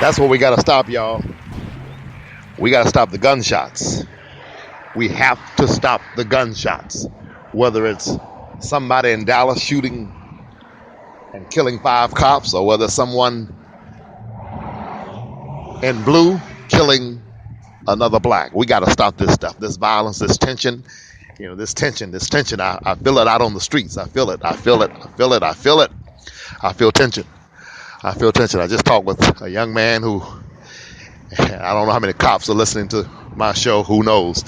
That's what we got to stop, y'all. We got to stop the gunshots. We have to stop the gunshots. Whether it's somebody in Dallas shooting and killing 5 cops, or whether someone in blue killing another black. We got to stop this stuff, this violence, this tension. This tension. I feel it out on the streets. I feel it. I feel tension. I just talked with a young man who, I don't know how many cops are listening to my show. Who knows?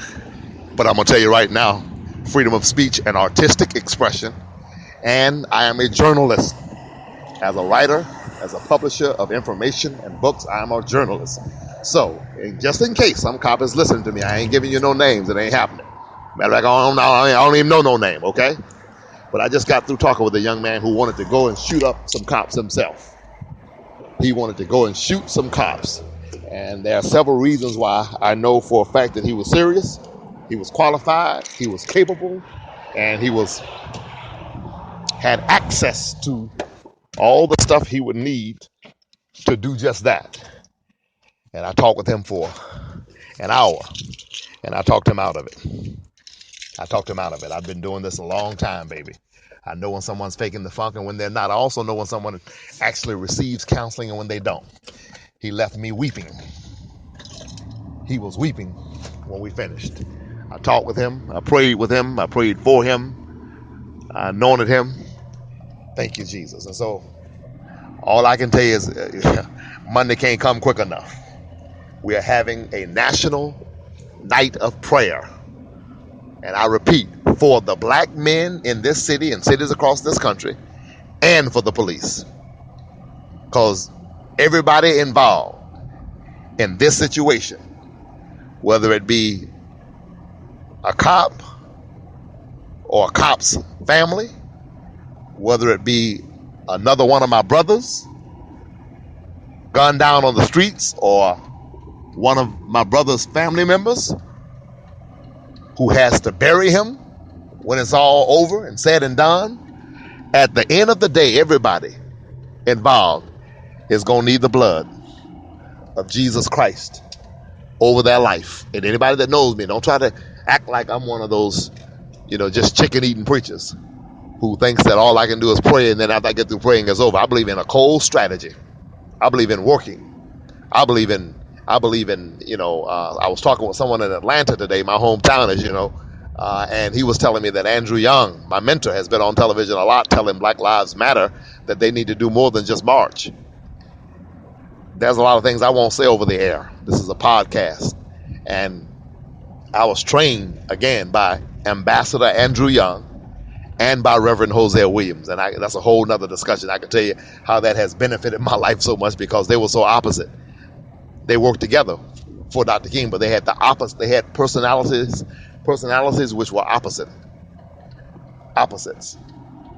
But I'm going to tell you right now, freedom of speech and artistic expression. And I am a journalist. As a writer, as a publisher of information and books, I am a journalist. So, just in case some cop is listening to me, I ain't giving you no names. It ain't happening. Matter of fact, I don't even know no name, okay? But I just got through talking with a young man who wanted to go and shoot up some cops himself. He wanted to go and shoot some cops. And there are several reasons why I know for a fact that he was serious, he was qualified, he was capable, and he had access to all the stuff he would need to do just that. And I talked with him for an hour, and I talked him out of it. I've been doing this a long time, baby. I know when someone's faking the funk and when they're not. I also know when someone actually receives counseling and when they don't. He left me weeping. He was weeping when we finished. I talked with him. I prayed with him. I prayed for him. I anointed him. Thank you, Jesus. And so all I can tell you is Monday can't come quick enough. We are having a national night of prayer. And I repeat, for the black men in this city and cities across this country, and for the police. Because everybody involved in this situation, whether it be a cop or a cop's family, whether it be another one of my brothers gunned down on the streets, or one of my brother's family members who has to bury him when it's all over and said and done, at the end of the day, everybody involved is going to need the blood of Jesus Christ over their life. And anybody that knows me, don't try to act like I'm one of those, just chicken-eating preachers who thinks that all I can do is pray, and then after I get through praying, it's over. I believe in a cold strategy. I believe in working. I believe in, I was talking with someone in Atlanta today, my hometown, as you know, and he was telling me that Andrew Young, my mentor, has been on television a lot telling Black Lives Matter that they need to do more than just march. There's a lot of things I won't say over the air. This is a podcast. And I was trained, again, by Ambassador Andrew Young and by Reverend Hosea Williams. And that's a whole nother discussion. I can tell you how that has benefited my life so much because they were so opposite. They worked together for Dr. King, but they had the opposite. They had personalities which were opposites.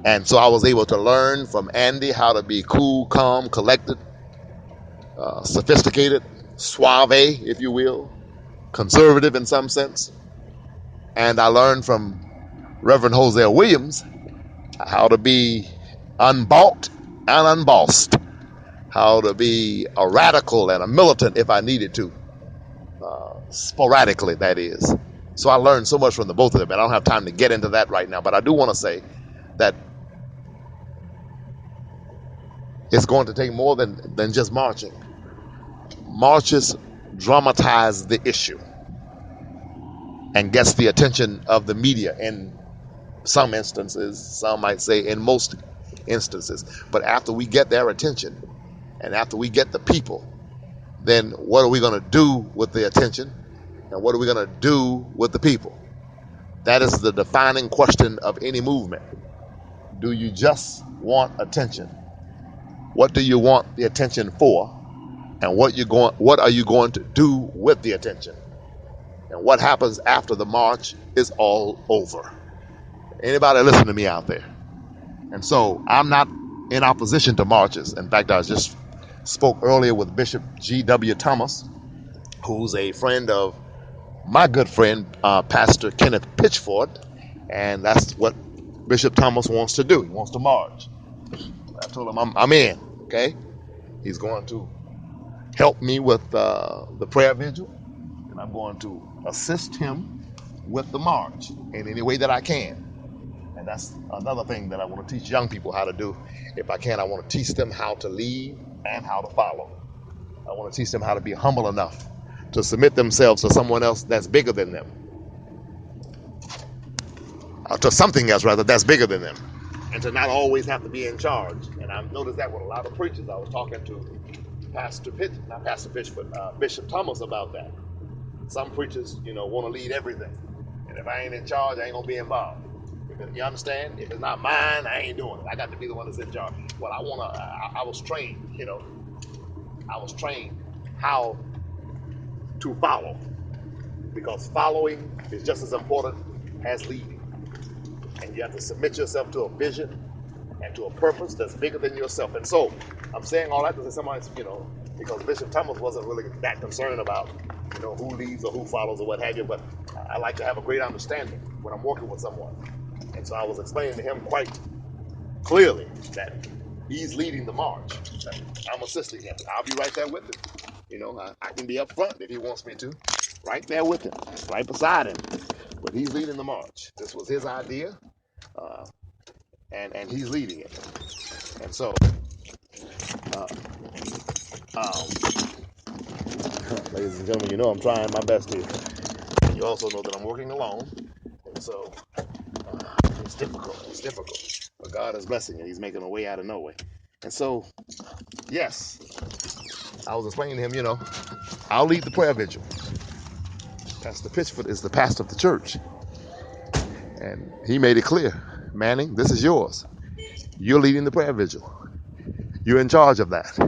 And so I was able to learn from Andy how to be cool, calm, collected, sophisticated, suave, if you will, conservative in some sense. And I learned from Reverend Hosea Williams how to be unbought and unbossed, how to be a radical and a militant if I needed to, sporadically, that is. So I learned so much from the both of them, and I don't have time to get into that right now, but I do want to say that it's going to take more than just marching. Marches dramatize the issue and gets the attention of the media in some instances, some might say in most instances. But after we get their attention and after we get the people, then what are we going to do with the attention and what are we going to do with the people? That is the defining question of any movement. Do you just want attention? What do you want the attention for? And what are you going to do with the attention? And what happens after the march is all over. Anybody listen to me out there? And so I'm not in opposition to marches. In fact, I just spoke earlier with Bishop G.W. Thomas, who's a friend of my good friend, Pastor Kenneth Pitchford. And that's what Bishop Thomas wants to do. He wants to march. I told him I'm in, okay? He's going to help me with the prayer vigil, and I'm going to assist him with the march in any way that I can. And that's another thing that I want to teach young people how to do. If I can, I want to teach them how to lead and how to follow. I want to teach them how to be humble enough to submit themselves to someone else that's bigger than them. To something else, rather, that's bigger than them. And to not always have to be in charge. And I've noticed that with a lot of preachers. I was talking to Bishop Thomas about that. Some preachers, want to lead everything. And if I ain't in charge, I ain't going to be involved. You understand? If it's not mine, I ain't doing it. I got to be the one that's in charge. Well, I was trained, I was trained how to follow. Because following is just as important as leading. And you have to submit yourself to a vision and to a purpose that's bigger than yourself. And so, I'm saying all that to say somebody's, because Bishop Thomas wasn't really that concerned about, who leads or who follows or what have you, but I like to have a great understanding when I'm working with someone. And so I was explaining to him quite clearly that he's leading the march. I'm assisting him. I'll be right there with him. I can be up front if he wants me to. Right there with him. Right beside him. But he's leading the march. This was his idea. And he's leading it. And so, ladies and gentlemen, I'm trying my best here. And you also know that I'm working alone. And so, it's difficult. It's difficult. But God is blessing it. He's making a way out of no way. And so, yes, I was explaining to him, I'll lead the prayer vigil. Pastor Pitchford is the pastor of the church. And he made it clear, Manning, this is yours. You're leading the prayer vigil. You're in charge of that.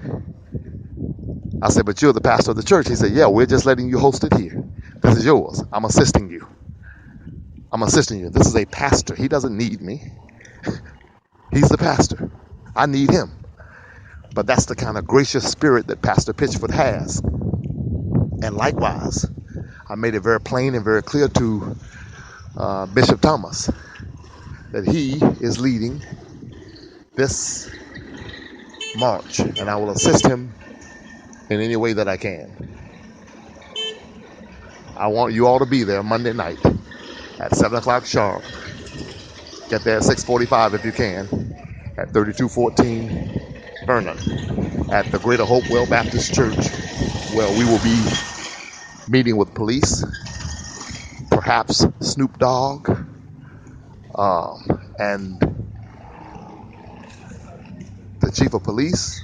I said, but you're the pastor of the church. He said, yeah, we're just letting you host it here. This is yours. I'm assisting you. This is a pastor. He doesn't need me. He's the pastor. I need him. But that's the kind of gracious spirit that Pastor Pitchford has. And likewise, I made it very plain and very clear to Bishop Thomas that he is leading this march, and I will assist him in any way that I can. I want you all to be there Monday night at 7 o'clock sharp. Get there at 6:45 if you can, at 3214 Vernon, at the Greater Hopewell Baptist Church, where we will be meeting with police, perhaps Snoop Dogg, and the chief of police,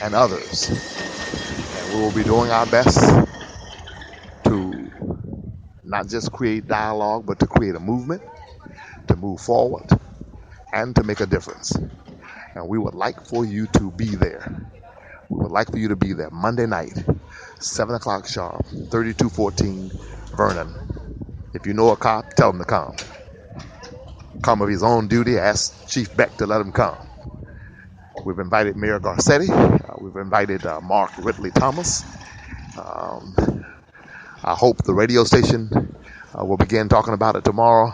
and others. And we will be doing our best to not just create dialogue, but to create a movement, to move forward, and to make a difference. And we would like for you to be there. We would like for you to be there Monday night, 7 o'clock sharp, 3214 Vernon. If you know a cop, tell him to come. Come of his own duty, ask Chief Beck to let him come. We've invited Mayor Garcetti. We've invited Mark Ridley Thomas. I hope the radio station will begin talking about it tomorrow.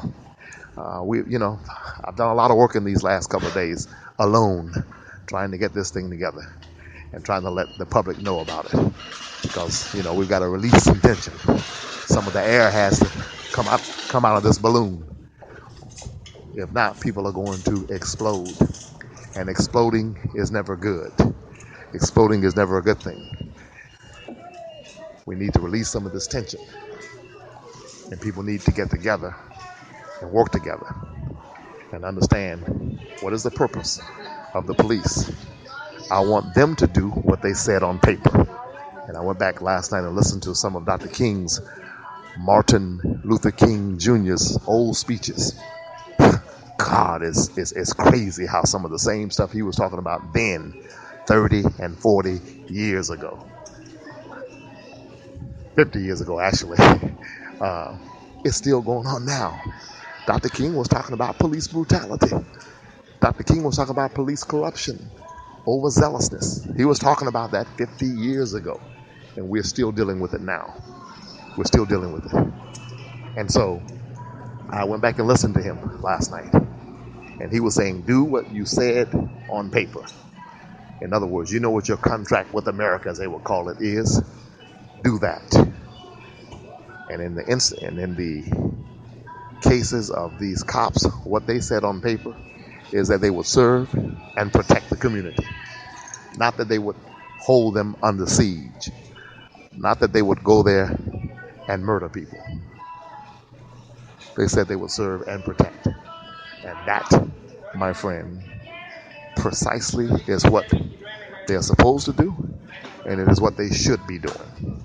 I've done a lot of work in these last couple of days alone, trying to get this thing together and trying to let the public know about it. Because, we've got to release some tension. Some of the air has to come out of this balloon. If not, people are going to explode. And exploding is never good. Exploding is never a good thing. We need to release some of this tension. And people need to get together and work together and understand what is the purpose of the police. I want them to do what they said on paper. And I went back last night and listened to some of Dr. King's, Martin Luther King Jr.'s old speeches. God, it's crazy how some of the same stuff he was talking about then, 30 and 40 years ago. 50 years ago, actually. It's still going on now. Dr. King was talking about police brutality. Dr. King was talking about police corruption, overzealousness. He was talking about that 50 years ago. And we're still dealing with it now. We're still dealing with it. And so I went back and listened to him last night. And he was saying, do what you said on paper. In other words, you know what your contract with America, as they would call it, is. Do that. And in the cases of these cops, what they said on paper is that they would serve and protect the community. Not that they would hold them under siege. Not that they would go there and murder people. They said they would serve and protect. And that, my friend, precisely is what they're supposed to do, and it is what they should be doing.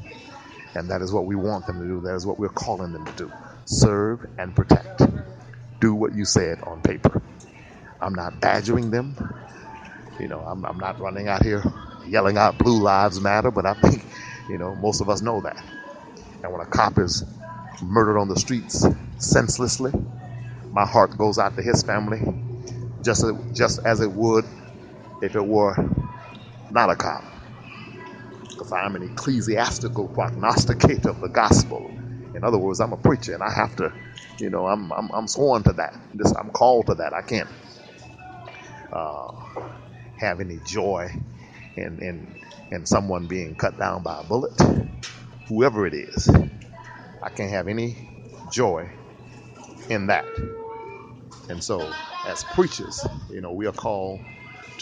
And that is what we want them to do. That is what we're calling them to do. Serve and protect. Do what you said on paper. I'm not badgering them. I'm not running out here yelling out Blue Lives Matter, but I think, most of us know that. And when a cop is murdered on the streets senselessly, my heart goes out to his family just as it would if it were not a cop. Because I'm an ecclesiastical prognosticator of the gospel. In other words, I'm a preacher, and I have to, I'm sworn to that. I'm called to that. I can't have any joy in someone being cut down by a bullet, whoever it is. I can't have any joy in that. And so, as preachers, we are called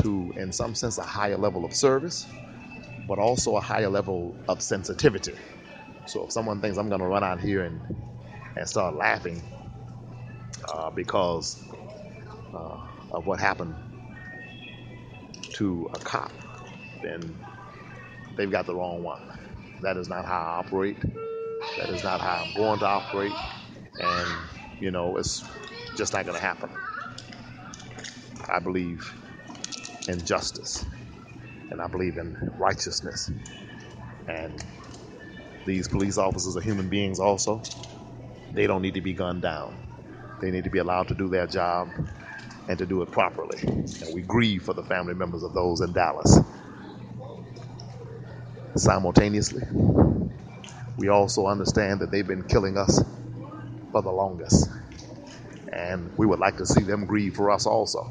to, in some sense, a higher level of service, but also a higher level of sensitivity. So if someone thinks I'm going to run out here and start laughing because of what happened to a cop, then they've got the wrong one. That is not how I operate. That is not how I'm going to operate. And, it's just not going to happen. I believe in justice, and I believe in righteousness. And these police officers are human beings also. They don't need to be gunned down. They need to be allowed to do their job and to do it properly. And we grieve for the family members of those in Dallas. Simultaneously, we also understand that they've been killing us for the longest. And we would like to see them grieve for us also.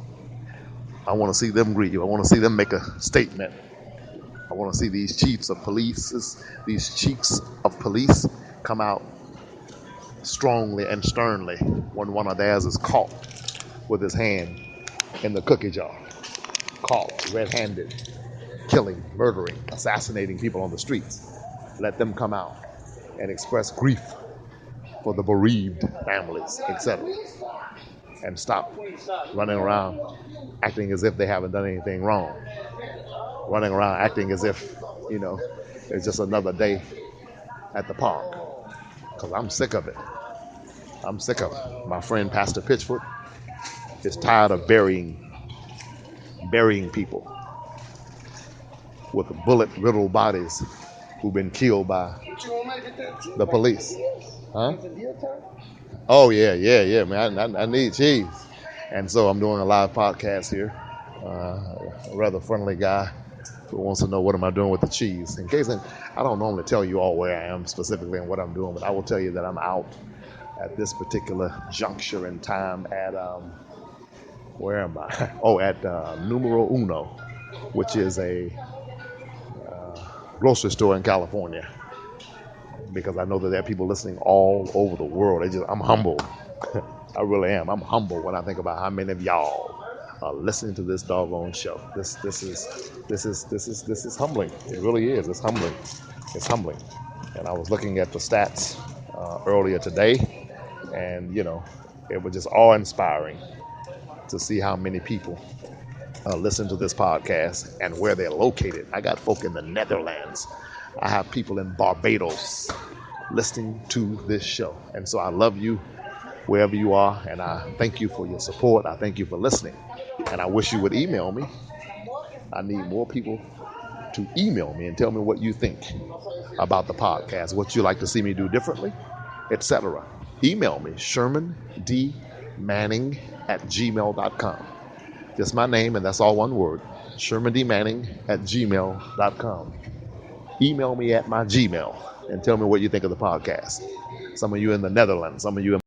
I want to see them grieve. I want to see them make a statement. I want to see these chiefs of police come out strongly and sternly when one of theirs is caught with his hand in the cookie jar. Caught red-handed, killing, murdering, assassinating people on the streets. Let them come out and express grief for the bereaved families, etc. And stop running around acting as if they haven't done anything wrong. Running around acting as if, it's just another day at the park. Because I'm sick of it. I'm sick of it. My friend Pastor Pitchford is tired of burying people with bullet-riddled bodies who've been killed by the police. Huh? Oh, yeah, man. I need cheese. And so I'm doing a live podcast here. A rather friendly guy who wants to know what am I doing with the cheese. In case I don't normally tell you all where I am specifically and what I'm doing, but I will tell you that I'm out at this particular juncture in time at, where am I? Oh, at Numero Uno, which is a grocery store in California. Because I know that there are people listening all over the world. I'm humbled. I really am. I'm humbled when I think about how many of y'all are listening to this doggone show. This is humbling. It really is. It's humbling. It's humbling. And I was looking at the stats earlier today, and it was just awe-inspiring to see how many people listen to this podcast and where they're located. I got folk in the Netherlands. I have people in Barbados listening to this show. And so I love you wherever you are, and I thank you for your support. I thank you for listening. And I wish you would email me. I need more people to email me and tell me what you think about the podcast, what you'd like to see me do differently, etc. Email me, ShermanDManning@gmail.com. Just my name, and that's all one word, ShermanDManning@gmail.com. Email me at my Gmail and tell me what you think of the podcast. Some of you in the Netherlands, some of you in